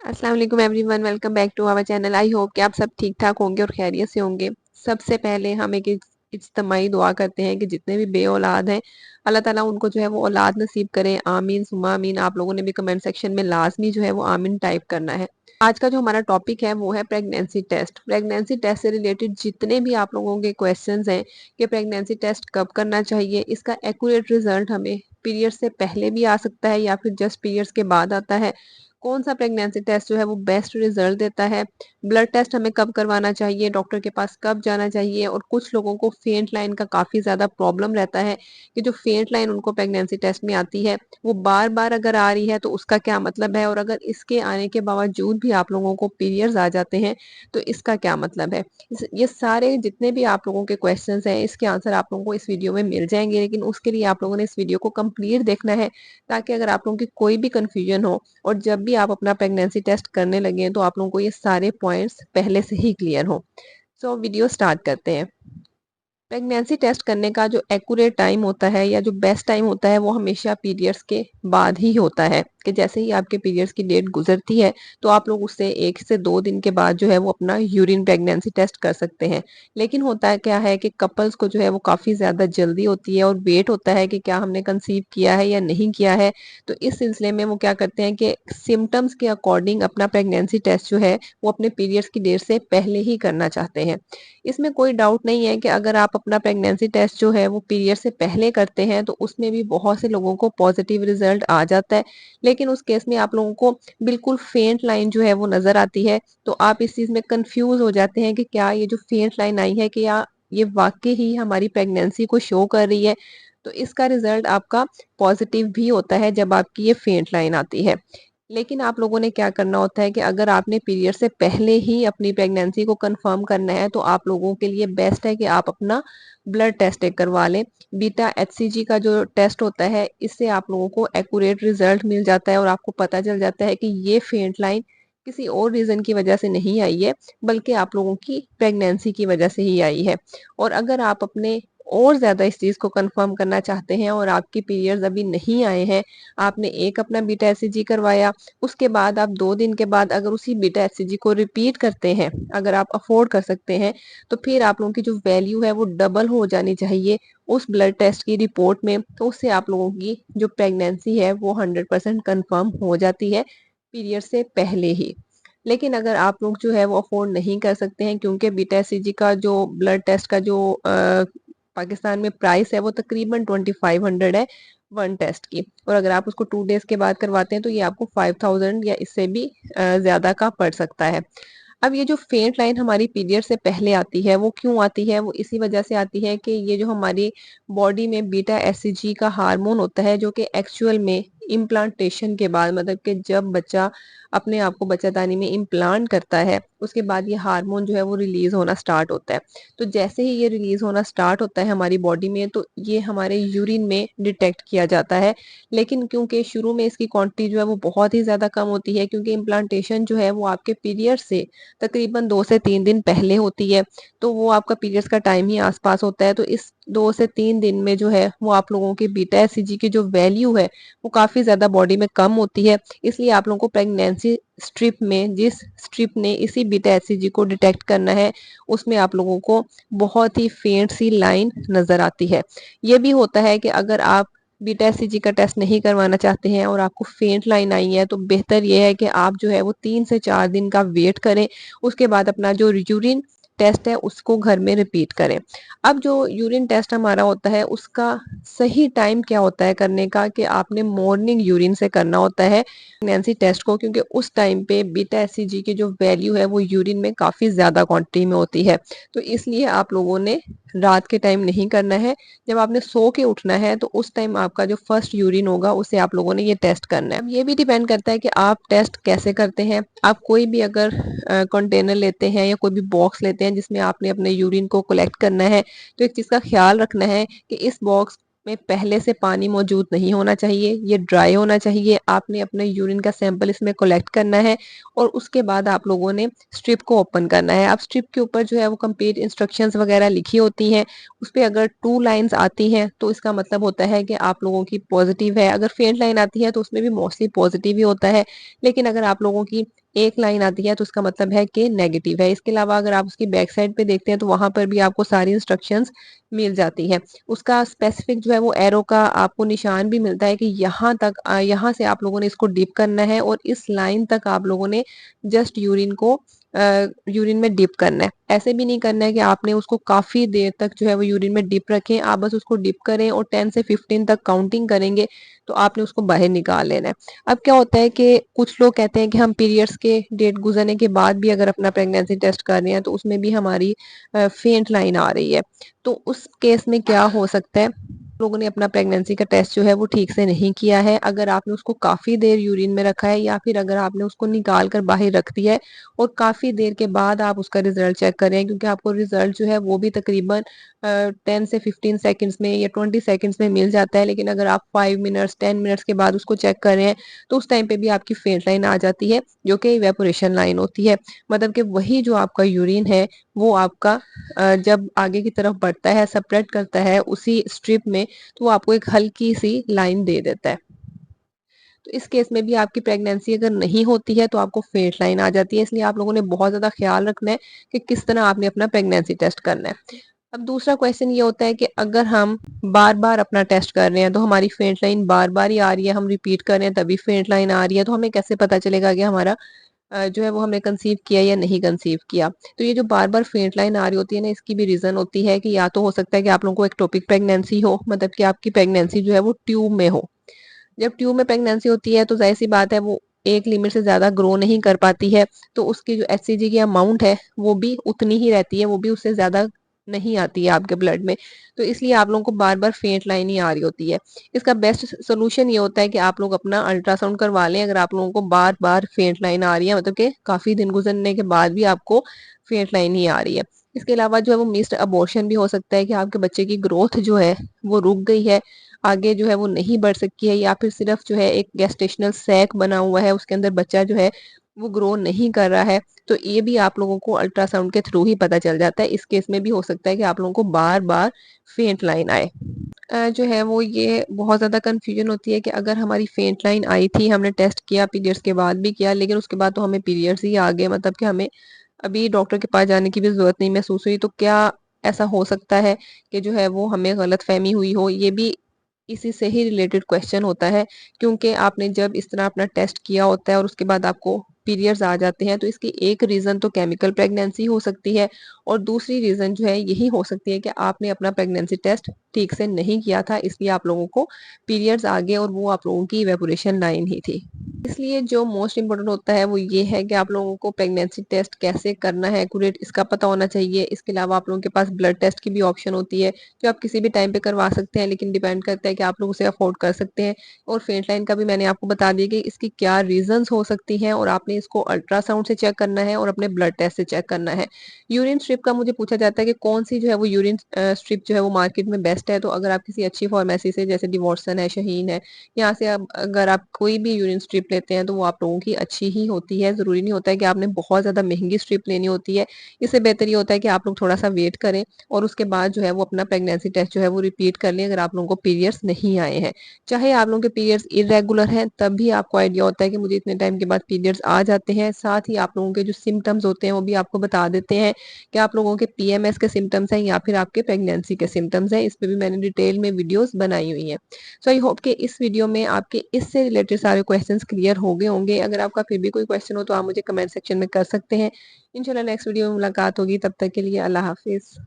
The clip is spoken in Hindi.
अस्सलाम वालेकुम everyone, welcome back to our channel. I hope कि आप सब ठीक ठाक होंगे और खैरियत से होंगे। सबसे पहले हम एक इज्तिमाई दुआ करते हैं कि जितने भी बे औलाद हैं अल्लाह ताला उनको जो है वो औलाद नसीब करें। आमीन सुम्मा आमीन। आप लोगों ने भी कमेंट सेक्शन में लाजमी जो है वो आमीन टाइप करना है। आज का जो हमारा टॉपिक है वो है प्रेगनेंसी टेस्ट। प्रेगनेंसी टेस्ट से रिलेटेड जितने भी आप लोगों के क्वेश्चंस हैं कि प्रेगनेंसी टेस्ट कब करना चाहिए, इसका एक्यूरेट रिजल्ट हमें पीरियड से पहले भी आ सकता है या फिर जस्ट पीरियड्स के बाद आता है, कौन सा प्रेगनेंसी टेस्ट जो है वो बेस्ट रिजल्ट देता है, ब्लड टेस्ट हमें कब करवाना चाहिए, डॉक्टर के पास कब जाना चाहिए। और कुछ लोगों को फेंट लाइन का काफी ज्यादा प्रॉब्लम रहता है कि जो फेंट लाइन उनको प्रेगनेंसी टेस्ट में आती है वो बार बार अगर आ रही है तो उसका क्या मतलब है, और अगर इसके आने के बावजूद भी आप लोगों को पीरियड्स आ जाते हैं तो इसका क्या मतलब है। ये सारे जितने भी आप लोगों के क्वेश्चंस हैं इसके आंसर आप लोगों को इस वीडियो में मिल जाएंगे, लेकिन उसके लिए आप लोगों ने इस वीडियो को कंप्लीट देखना है ताकि अगर आप लोगों की कोई भी कंफ्यूजन हो और जब भी आप अपना प्रेगनेंसी टेस्ट करने लगे तो आप लोगों को ये सारे पॉइंट्स पहले से ही क्लियर हो। सो वीडियो स्टार्ट करते हैं। प्रेगनेंसी टेस्ट करने का जो एक्यूरेट टाइम होता है या जो बेस्ट टाइम होता है वो हमेशा पीरियड्स के बाद ही होता है कि जैसे ही आपके पीरियड्स की डेट गुजरती है तो आप लोग उससे 1 से 2 दिन के बाद जो है वो अपना यूरिन प्रेगनेंसी टेस्ट कर सकते हैं। लेकिन होता है क्या है कि कपल्स को जो है वो काफ़ी ज़्यादा जल्दी होती है और वेट होता है कि क्या हमने कंसीव किया है या नहीं किया है। तो इस सिलसिले में वो क्या करते हैं कि सिम्टम्स के अकॉर्डिंग अपना प्रेगनेंसी टेस्ट जो है वो अपने पीरियड्स की डेट से पहले ही करना चाहते हैं। इसमें कोई डाउट नहीं है कि अगर आप अपना प्रेगनेंसी टेस्ट जो है वो पीरियड से पहले करते हैं तो उसमें भी बहुत से लोगों को पॉजिटिव रिजल्ट आ जाता है। लेकिन उस केस में आप लोगों को बिल्कुल फेंट लाइन जो है वो नजर आती है, तो आप इस चीज में कंफ्यूज हो जाते हैं कि क्या ये जो फेंट लाइन आई है कि या ये वाकई ही हमारी प्रेगनेंसी को शो कर रही है। तो इसका रिजल्ट आपका पॉजिटिव भी होता है जब आपकी ये फेंट लाइन आती है। लेकिन आप लोगों ने क्या करना होता है कि अगर आपने पीरियड से पहले ही अपनी प्रेगनेंसी को कंफर्म करना है तो आप लोगों के लिए बेस्ट है कि आप अपना ब्लड टेस्ट एक करवा लें। बीटा एचसीजी का जो टेस्ट होता है इससे आप लोगों को एक्यूरेट रिजल्ट मिल जाता है और आपको पता चल जाता है कि ये फेंट लाइन किसी और रीजन की वजह से नहीं आई है बल्कि आप लोगों की प्रेगनेंसी की वजह से ही आई है। और अगर आप अपने और ज्यादा इस चीज को कंफर्म करना चाहते हैं और आपकी पीरियड्स अभी नहीं आए हैं, आपने एक अपना बीटा एचसीजी करवाया, उसके बाद आप 2 दिन के बाद अगर उसी बीटा एचसीजी को रिपीट करते हैं, अगर आप अफोर्ड कर सकते हैं, तो फिर आप लोगों की जो वैल्यू है वो डबल हो जानी चाहिए उस ब्लड टेस्ट की रिपोर्ट में। तो उससे आप लोगों की जो प्रेगनेंसी है वो 100% कंफर्म हो जाती है पीरियड से पहले ही। लेकिन अगर आप लोग जो है वो अफोर्ड नहीं कर सकते हैं क्योंकि बीटा एचसीजी का जो ब्लड टेस्ट का जो पाकिस्तान में प्राइस है वो तकरीबन 2500 है वन टेस्ट की, और अगर आप उसको 2 डेज के बाद करवाते हैं तो ये आपको 5000 या इससे भी ज्यादा का पड़ सकता है। अब ये जो फेंट लाइन हमारी पीरियड से पहले आती है वो क्यों आती है, वो इसी वजह से आती है कि ये जो हमारी बॉडी में बीटा एचसीजी का हार्मोन होता है जो कि एक्चुअल में इम्प्लांटेशन के बाद, मतलब कि जब बच्चा अपने आप को बच्चादानी में इम्प्लांट करता है उसके बाद ये हार्मोन जो है वो रिलीज होना स्टार्ट होता है। तो जैसे ही ये रिलीज होना स्टार्ट होता है हमारी बॉडी में तो ये हमारे यूरिन में डिटेक्ट किया जाता है। लेकिन क्योंकि शुरू में इसकी क्वांटिटी जो है वो बहुत ही ज्यादा कम होती है क्योंकि इम्प्लांटेशन जो है वो आपके पीरियड से तकरीबन 2 से 3 दिन पहले होती है, तो वो आपका पीरियड्स का टाइम ही आसपास होता है। तो इस 2 से 3 दिन में जो है वो आप लोगों की बीटा एचसीजी की जो वैल्यू है वो काफी ज्यादा बॉडी में कम होती है। इसलिए आप लोगों को प्रेगनेंसी स्ट्रिप में जिस स्ट्रिप ने इसी बीटा एचसीजी को डिटेक्ट करना है उसमें आप लोगों को बहुत ही फेंट सी लाइन नजर आती है। ये भी होता है कि अगर आप बीटा एचसीजी का टेस्ट नहीं करवाना चाहते हैं और आपको फेंट लाइन आई है तो बेहतर यह है कि आप जो है वो 3 से 4 दिन का वेट करें, उसके बाद अपना जो यूरिन टेस्ट है उसको घर में रिपीट करें। अब जो यूरिन टेस्ट हमारा होता है उसका सही टाइम क्या होता है करने का, कि आपने मॉर्निंग यूरिन से करना होता है प्रेगनेंसी टेस्ट को, क्योंकि उस टाइम पे बीटा एचसीजी की जो वैल्यू है वो यूरिन में काफी ज्यादा क्वांटिटी में होती है। तो इसलिए आप लोगों ने रात के टाइम नहीं करना है, जब आपने सो के उठना है तो उस टाइम आपका जो फर्स्ट यूरिन होगा उसे आप लोगों ने ये टेस्ट करना है। अब ये भी डिपेंड करता है कि आप टेस्ट कैसे करते हैं। आप कोई भी अगर कंटेनर लेते हैं या कोई भी बॉक्स लेते हैं जिसमें आपने अपने यूरिन को कलेक्ट करना है तो एक चीज का ख्याल रखना है कि इस बॉक्स में पहले से पानी मौजूद नहीं होना चाहिए, ये ड्राई होना चाहिए। आपने अपने यूरिन का सैंपल इसमें कलेक्ट करना है और उसके बाद आप लोगों ने स्ट्रिप को ओपन करना है। आप स्ट्रिप के ऊपर जो है वो कंप्लीट इंस्ट्रक्शंस वगैरह लिखी होती हैं, उस पर अगर 2 लाइंस आती हैं तो इसका मतलब होता है कि आप लोगों की पॉजिटिव है। अगर फेंट लाइन आती है तो उसमें भी मोस्टली पॉजिटिव ही होता है। लेकिन अगर आप लोगों की एक लाइन आती है तो उसका मतलब है कि नेगेटिव है। इसके अलावा अगर आप उसकी बैक साइड पे देखते हैं तो वहां पर भी आपको सारी इंस्ट्रक्शंस मिल जाती है। उसका स्पेसिफिक जो है वो एरो का आपको निशान भी मिलता है कि यहाँ तक यहाँ से आप लोगों ने इसको डिप करना है और इस लाइन तक आप लोगों ने जस्ट यूरिन को यूरिन में डिप करना है। ऐसे भी नहीं करना है कि आपने उसको काफी देर तक जो है वो यूरिन में डिप रखें। आप बस उसको डिप करें और 10 से 15 तक काउंटिंग करेंगे तो आपने उसको बाहर निकाल लेना है। अब क्या होता है कि कुछ लोग कहते हैं कि हम पीरियड्स के डेट गुजरने के बाद भी अगर अपना प्रेगनेंसी टेस्ट कर रहे हैं तो उसमें भी हमारी फेंट लाइन आ रही है। तो उस केस में क्या हो सकता है, लोगों ने अपना प्रेगनेंसी का टेस्ट जो है वो ठीक से नहीं किया है। अगर आपने उसको काफी देर यूरिन में रखा है या फिर अगर आपने उसको निकाल कर बाहर रख दिया है और काफी देर के बाद आप उसका रिजल्ट चेक करें, क्योंकि आपको रिजल्ट जो है वो भी तकरीबन 10 से 15 सेकंड्स में या 20 सेकंड्स में मिल जाता है। लेकिन अगर आप 5 मिनट्स 10 मिनट्स के बाद उसको चेक कर रहे हैं तो उस टाइम पे भी आपकी फेंट लाइन आ जाती है, जो कि इवेपोरेशन लाइन होती है। मतलब कि वही जो आपका यूरिन है वो आपका जब आगे की तरफ बढ़ता है, सेपरेट करता है उसी स्ट्रिप में, तो वो आपको एक हल्की सी लाइन दे देता है। तो इस केस में भी आपकी प्रेगनेंसी अगर नहीं होती है तो आपको फेट लाइन आ जाती है। इसलिए आप लोगों ने बहुत ज्यादा ख्याल रखना है कि किस तरह आपने अपना प्रेगनेंसी टेस्ट करना है। अब दूसरा क्वेश्चन ये होता है कि अगर हम बार बार अपना टेस्ट कर रहे हैं तो हमारी फेंट लाइन बार बार ही आ रही है, हम रिपीट कर रहे हैं तभी फेंट लाइन आ रही है, तो हमें कैसे पता चलेगा कि हमारा जो है वो हमने कंसीव किया या नहीं कंसीव किया। तो ये जो बार बार फेंट लाइन आ रही होती है ना, इसकी भी रीजन होती है कि या तो हो सकता है कि आप लोगों को एक्टोपिक प्रेगनेंसी हो, मतलब कि आपकी प्रेगनेंसी जो है वो ट्यूब में हो। जब ट्यूब में प्रेगनेंसी होती है तो जाहिर सी बात है वो एक लिमिट से ज्यादा ग्रो नहीं कर पाती है, तो उसकी जो एचसीजी की अमाउंट है वो भी उतनी ही रहती है, वो भी उससे ज्यादा नहीं आती है आपके ब्लड में। तो इसलिए आप लोगों को बार बार फेंट लाइन ही आ रही होती है। इसका बेस्ट सोल्यूशन ये होता है कि आप लोग अपना अल्ट्रासाउंड करवा लें अगर आप लोगों को बार बार फेंट लाइन आ रही है, मतलब कि काफी दिन गुजरने के बाद भी आपको फेंट लाइन ही आ रही है। इसके अलावा जो है वो मिस्ड अबॉर्शन भी हो सकता है कि आपके बच्चे की ग्रोथ जो है वो रुक गई है, आगे जो है वो नहीं बढ़ सकी है, या फिर सिर्फ जो है एक गेस्टेशनल सैक बना हुआ है, उसके अंदर बच्चा जो है वो ग्रो नहीं कर रहा है। तो ये भी आप लोगों को अल्ट्रासाउंड के थ्रू ही पता चल जाता है। इस केस में भी हो सकता है कि आप लोगों को बार बार फेंट लाइन आए। जो है वो ये बहुत ज़्यादा कन्फ्यूजन होती है कि अगर हमारी फेंट लाइन आई थी, हमने टेस्ट किया पीरियड्स के बाद भी किया, लेकिन उसके बाद तो हमें पीरियड्स ही आ गए, मतलब कि हमें अभी डॉक्टर के पास जाने की भी ज़रूरत नहीं महसूस हुई, तो क्या ऐसा हो सकता है कि जो है वो हमें गलतफ़हमी हुई हो? ये भी इसी से ही रिलेटेड क्वेश्चन होता है, क्योंकि आपने जब इस तरह अपना टेस्ट किया होता है और उसके बाद आपको पीरियड्स आ जाते हैं, तो इसकी एक रीज़न तो केमिकल प्रेगनेंसी हो सकती है और दूसरी रीज़न जो है यही हो सकती है कि आपने अपना प्रेगनेंसी टेस्ट ठीक से नहीं किया था, इसलिए आप लोगों को पीरियड्स आ गए और वो आप लोगों की इवेपोरेशन लाइन ही थी। इसलिए जो मोस्ट इम्पोर्टेंट होता है वो ये है कि आप लोगों को प्रेगनेंसी टेस्ट कैसे करना है एक्यूरेट, इसका पता होना चाहिए। इसके अलावा आप लोगों के पास ब्लड टेस्ट की भी ऑप्शन होती है जो आप किसी भी टाइम पे करवा सकते हैं, लेकिन डिपेंड करता है कि आप लोग उसे अफोर्ड कर सकते हैं। और फेंट लाइन का भी मैंने आपको बता दिया कि इसकी क्या रीजंस हो सकती हैं, और आपने इसको अल्ट्रासाउंड से चेक करना है और अपने ब्लड टेस्ट से चेक करना है। यूरिन स्ट्रिप का मुझे पूछा जाता है कि कौन सी जो है वो यूरिन स्ट्रिप जो है वो मार्केट में बेस्ट है। तो अगर आप किसी अच्छी फार्मेसी से, जैसे डिवॉर्सन है, शहीन है, यहाँ से आप अगर आप कोई भी यूरिन स्ट्रिप लेते हैं तो वो आप लोगों की अच्छी ही होती है। ज़रूरी नहीं होता है कि आपने बहुत ज़्यादा महंगी स्ट्रिप लेनी होती है। इससे बेहतर ये होता है कि आप लोग थोड़ा सा वेट करें और उसके बाद जो है वो अपना प्रेगनेंसी टेस्ट जो है वो रिपीट कर लें अगर आप लोगों को पीरियड्स नहीं आए हैं। चाहे आप लोगों के पीरियड्स इरेगुलर हैं तब भी आपको आइडिया होता है कि मुझे इतने टाइम के बाद पीरियड्स आ जाते हैं। साथ ही आप लोगों के जो सिम्टम्स होते हैं वो भी आपको बता देते हैं कि आप लोगों के पीएमएस के सिम्टम्स हैं या फिर आपके प्रेगनेंसी के सिम्टम्स हैं। इस पे भी मैंने डिटेल में वीडियोस बनाई हुई हैं। सो आई होप कि इस वीडियो में आपके इससे रिलेटेड सारे क्वेश्चंस क्लियर हो गए होंगे। अगर आपका फिर भी कोई क्वेश्चन हो तो आप मुझे कमेंट सेक्शन में कर सकते हैं। इंशाल्लाह नेक्स्ट वीडियो में मुलाकात होगी, तब तक के लिए अल्लाह हाफिज़।